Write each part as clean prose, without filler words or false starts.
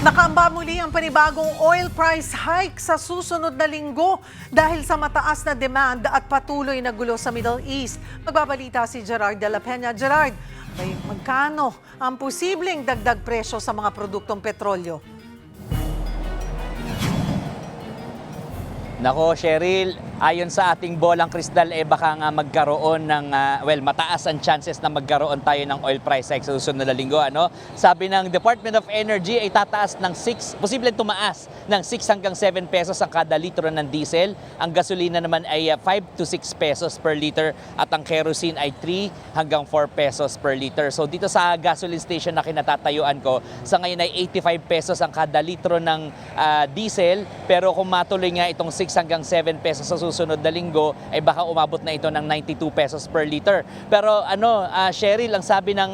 Nakaamba muli ang panibagong oil price hike sa susunod na linggo dahil sa mataas na demand at patuloy na gulo sa Middle East. Magbabalita si Gerard de la Peña. Gerard, magkano ang posibleng dagdag presyo sa mga produktong petrolyo? Nako, Cheryl, ayon sa ating bolang kristal, baka nga magkaroon ng, mataas ang chances na magkaroon tayo ng oil price hike sa susunod na linggo. Sabi ng Department of Energy ay tataas ng posibleng tumaas ng 6 hanggang 7 pesos ang kada litro ng diesel. Ang gasolina naman ay 5 to 6 pesos per liter at ang kerosene ay 3 hanggang 4 pesos per liter. So dito sa gasoline station na kinatatayuan ko, sa ngayon ay 85 pesos ang kada litro ng diesel, pero kung matuloy nga itong 6 hanggang 7 pesos sa susunod na linggo, ay baka umabot na ito ng 92 pesos per liter. Pero Cheryl, ang sabi ng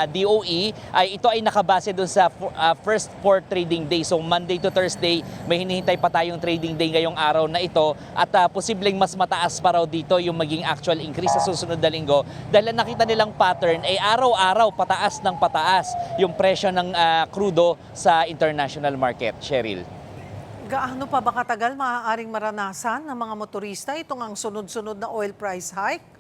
DOE ay ito ay nakabase doon sa first 4 trading days. So Monday to Thursday, may hinihintay pa tayong trading day ngayong araw na ito at posibleng mas mataas pa raw dito yung maging actual increase sa susunod na linggo dahil nakita nilang pattern ay araw-araw pataas ng pataas yung presyo ng krudo sa international market. Cheryl. Gaano pa ba katagal maaaring maranasan ng mga motorista itong ang sunod-sunod na oil price hike?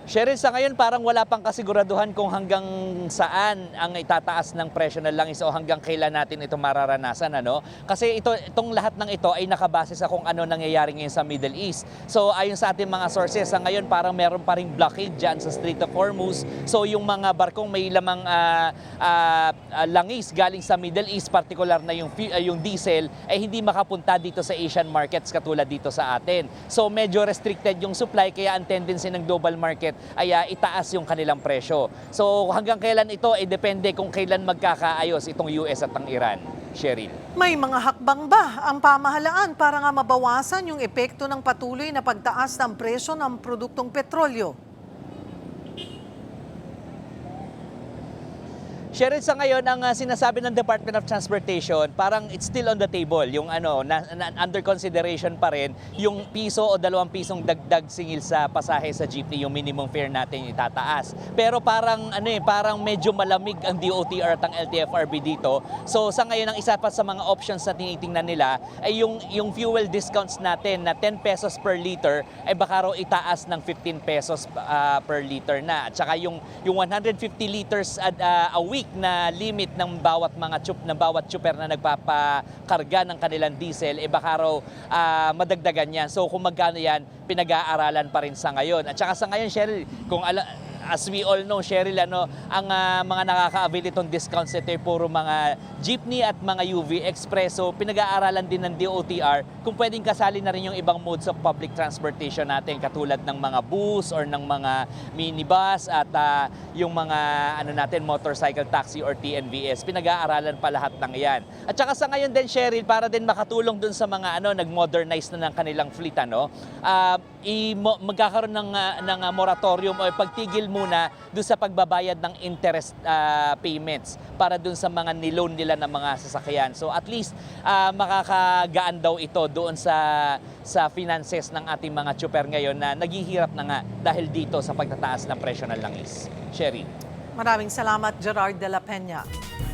Cheryl, sa ngayon parang wala pang kasiguraduhan kung hanggang saan ang itataas ng presyo ng langis o hanggang kailan natin ito mararanasan. Kasi itong lahat ng ito ay nakabase sa kung ano nangyayari ngayon sa Middle East. So ayon sa ating mga sources, sa ngayon parang meron pa ring blockade dyan sa Strait of Hormuz. So yung mga barkong may lamang langis galing sa Middle East, particular na yung diesel, ay hindi makapunta dito sa Asian markets katulad dito sa atin. So medyo restricted yung supply, kaya ang tendency ng global market ay itaas yung kanilang presyo. So hanggang kailan ito ay depende kung kailan magkakaayos itong US at ang Iran. Cheryl. May mga hakbang ba ang pamahalaan para nga mabawasan yung epekto ng patuloy na pagtaas ng presyo ng produktong petrolyo? Cheryl, sa ngayon, ang sinasabi ng Department of Transportation, parang it's still on the table. Yung under consideration pa rin, yung piso o 2 pisong dagdag singil sa pasahe sa jeepney, yung minimum fare natin itataas. Pero parang, parang medyo malamig ang DOTR at ang LTFRB dito. So sa ngayon, ang isa pa sa mga options na tinitingnan nila ay yung fuel discounts natin na 10 pesos per liter ay baka raw itaas ng 15 pesos per liter na. At saka yung 150 liters a week na limit ng bawat chuper na nagpapakarga ng kanilang diesel, baka raw madagdagan yan. So kung magkano yan, pinag-aaralan pa rin sa ngayon. At saka sa ngayon, Cheryl, as we all know, Cheryl, ang mga nakaka-avail itong discounts ito ay puro mga jeepney at mga UV Express. So pinag-aaralan din ng DOTR kung pwedeng kasali na rin yung ibang modes of public transportation natin katulad ng mga bus or ng mga minibus at yung mga motorcycle taxi or TNVS. Pinag-aaralan pa lahat ng yan. At saka sa ngayon din, Cheryl, para din makatulong dun sa mga nag-modernize na ng kanilang fleet, magkakaroon ng moratorium o pagtigil muna doon sa pagbabayad ng interest payments para doon sa mga niloan nila ng mga sasakyan. So at least makakagaan daw ito doon sa finances ng ating mga tsuper ngayon na naghihirap na nga dahil dito sa pagtataas ng presyo ng langis. Sherry. Maraming salamat, Gerard de la Peña.